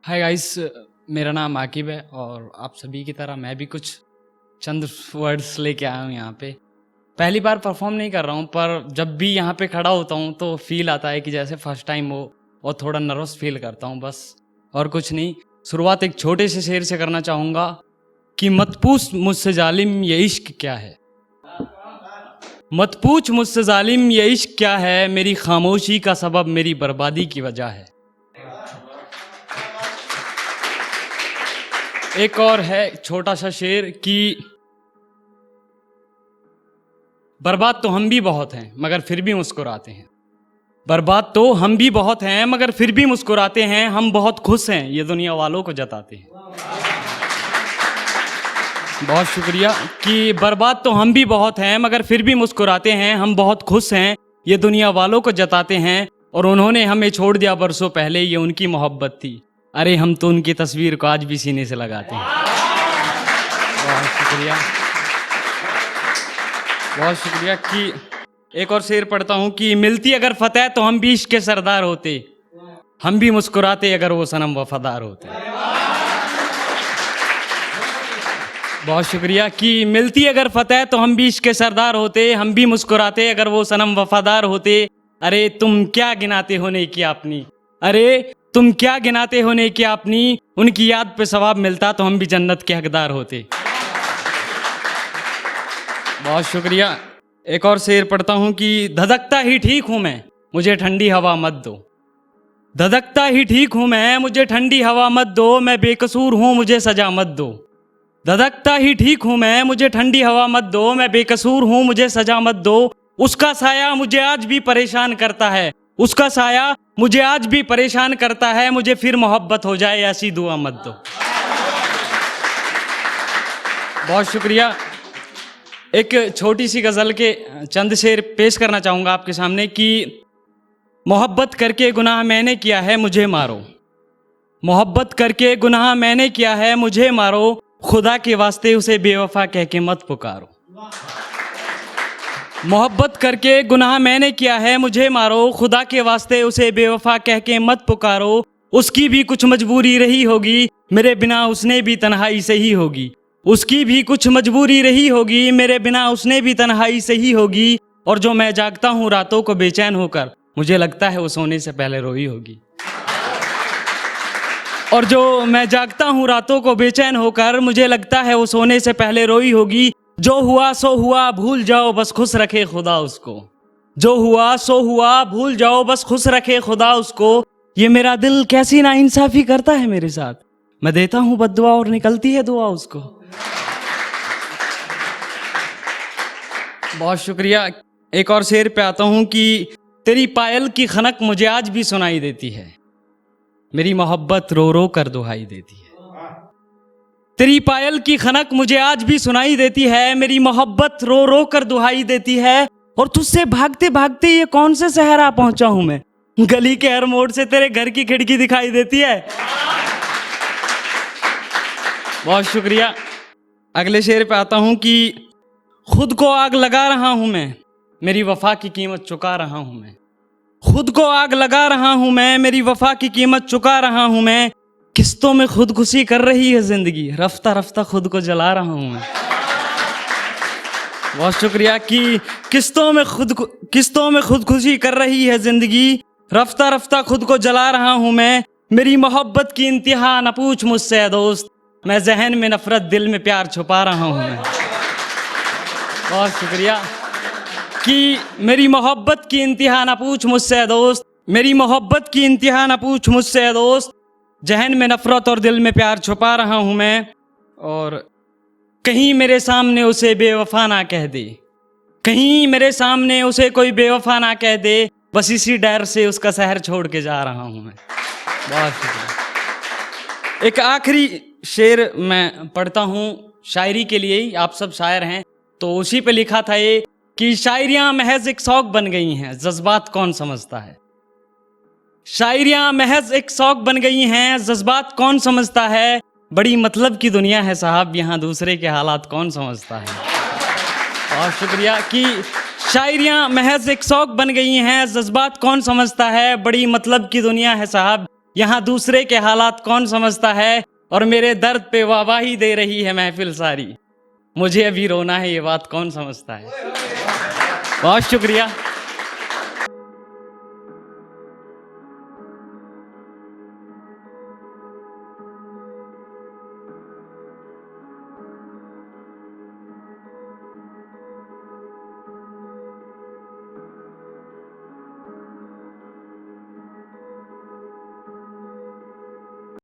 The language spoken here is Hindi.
हाय गाइस, मेरा नाम आकिब है और आप सभी की तरह मैं भी कुछ चंद वर्ड्स लेके आया हूँ यहाँ पे। पहली बार परफॉर्म नहीं कर रहा हूँ, पर जब भी यहाँ पे खड़ा होता हूँ तो फील आता है कि जैसे फर्स्ट टाइम हो और थोड़ा नर्वस फील करता हूँ बस, और कुछ नहीं। शुरुआत एक छोटे से शेर से करना चाहूँगा कि मत पूछ मुझसे जालिम ये इश्क क्या है, मत पूछ मुझसे जालिम ये इश्क क्या है, मेरी खामोशी का सबब मेरी बर्बादी की वजह है। एक और है छोटा सा शेर कि बर्बाद तो हम भी बहुत हैं मगर फिर भी मुस्कुराते हैं, बर्बाद तो हम भी बहुत हैं मगर फिर भी मुस्कुराते हैं, हम बहुत खुश हैं ये दुनिया वालों को जताते हैं। बहुत शुक्रिया। कि बर्बाद तो हम भी बहुत हैं मगर फिर भी मुस्कुराते हैं, हम बहुत खुश हैं ये दुनिया वालों को जताते हैं, और उन्होंने हमें छोड़ दिया बरसों पहले ये उनकी मोहब्बत थी, अरे हम तो उनकी तस्वीर को आज भी सीने से लगाते हैं। बहुत शुक्रिया, बहुत शुक्रिया। कि एक और शेर पढ़ता हूँ कि मिलती अगर फतेह तो हम भी इश्क के सरदार होते, हम भी मुस्कुराते अगर वो सनम वफादार होते। बहुत शुक्रिया। कि मिलती अगर फतेह तो हम भी इश्क के सरदार होते, हम भी मुस्कुराते अगर वो सनम वफादार होते, अरे तुम क्या गिनाते होने की अपनी, अरे तुम क्या गिनाते होने की अपनी, उनकी याद पे सवाब मिलता तो हम भी जन्नत के हकदार होते। बहुत शुक्रिया। एक और शेर पढ़ता हूँ कि धधकता ही ठीक हूँ मैं, मुझे ठंडी हवा मत दो, धधकता ही ठीक हूँ मैं, मुझे ठंडी हवा मत दो, मैं बेकसूर हूँ मुझे सजा मत दो, धधकता ही ठीक हूँ मैं, मुझे ठंडी हवा मत दो, मैं बेकसूर हूँ मुझे सजा मत दो, उसका साया मुझे आज भी परेशान करता है, उसका साया मुझे आज भी परेशान करता है, मुझे फिर मोहब्बत हो जाए ऐसी दुआ मत दो। बहुत शुक्रिया। एक छोटी सी गज़ल के चंद शेर पेश करना चाहूँगा आपके सामने कि मोहब्बत करके गुनाह मैंने किया है मुझे मारो, मोहब्बत करके गुनाह मैंने किया है मुझे मारो, खुदा के वास्ते उसे बेवफा कह के मत पुकारो, मोहब्बत करके गुनाह मैंने किया है मुझे मारो, खुदा के वास्ते उसे बेवफा कह के मत पुकारो, उसकी भी कुछ मजबूरी रही होगी मेरे बिना उसने भी तन्हाई से ही होगी, उसकी भी कुछ मजबूरी रही होगी मेरे बिना उसने भी तन्हाई से ही होगी, और जो मैं जागता हूँ रातों को बेचैन होकर मुझे लगता है वो सोने से पहले रोई होगी, और जो मैं जागता हूँ रातों को बेचैन होकर मुझे लगता है वो सोने से पहले रोई होगी, जो हुआ सो हुआ भूल जाओ बस खुश रखे खुदा उसको, जो हुआ सो हुआ भूल जाओ बस खुश रखे खुदा उसको, ये मेरा दिल कैसी नाइंसाफी करता है मेरे साथ, मैं देता हूँ बद्दुआ और निकलती है दुआ उसको। बहुत शुक्रिया। एक और शेर पे आता हूँ कि तेरी पायल की खनक मुझे आज भी सुनाई देती है, मेरी मोहब्बत रो रो कर दुहाई देती है, तेरी पायल की खनक मुझे आज भी सुनाई देती है, मेरी मोहब्बत रो रो कर दुहाई देती है, और तुझसे भागते भागते ये कौन से सहरा पहुंचा हूं मैं, गली के हर मोड़ से तेरे घर की खिड़की दिखाई देती है। बहुत शुक्रिया। अगले शेर पे आता हूं कि खुद को आग लगा रहा हूं मैं, मेरी वफा की कीमत चुका रहा हूं मैं, खुद को आग लगा रहा हूं मैं, मेरी वफा की कीमत चुका रहा हूं मैं, किस्तों में खुदकुशी कर रही है जिंदगी, रफ्ता रफ्ता खुद को जला रहा हूं मैं। बहुत शुक्रिया। कि किस्तों में खुदकुशी कर रही है जिंदगी, रफ्ता रफ्ता खुद को जला रहा हूं मैं, मेरी मोहब्बत की इंतहा न पूछ मुझसे दोस्त, मैं जहन में नफरत दिल में प्यार छुपा रहा हूं मैं। बहुत शुक्रिया। कि मेरी मोहब्बत की इंतहा न पूछ मुझसे दोस्त, मेरी मोहब्बत की इंतहा न पूछ मुझसे दोस्त, जहन में नफरत और दिल में प्यार छुपा रहा हूं मैं, और कहीं मेरे सामने उसे बेवफा ना कह दे, कहीं मेरे सामने उसे कोई बेवफा ना कह दे, बस इसी डर से उसका शहर छोड़ के जा रहा हूं मैं। बहुत शुक्रिया। एक आखिरी शेर मैं पढ़ता हूं शायरी के लिए ही, आप सब शायर हैं तो उसी पे लिखा था ये कि शायरियां महज एक शौक बन गई हैं, जज्बात कौन समझता है, शायरियां महज एक शौक बन गई हैं, जज्बात कौन समझता है, बड़ी मतलब की दुनिया है साहब यहाँ दूसरे के हालात कौन समझता है। बहुत शुक्रिया। कि शायरियां महज एक शौक बन गई हैं, जज्बात कौन समझता है, बड़ी मतलब की दुनिया है साहब यहाँ दूसरे के हालात कौन समझता है, और मेरे दर्द पे वाहवाही दे रही है महफिल सारी। मुझे अभी रोना है, ये बात कौन समझता है। बहुत शुक्रिया।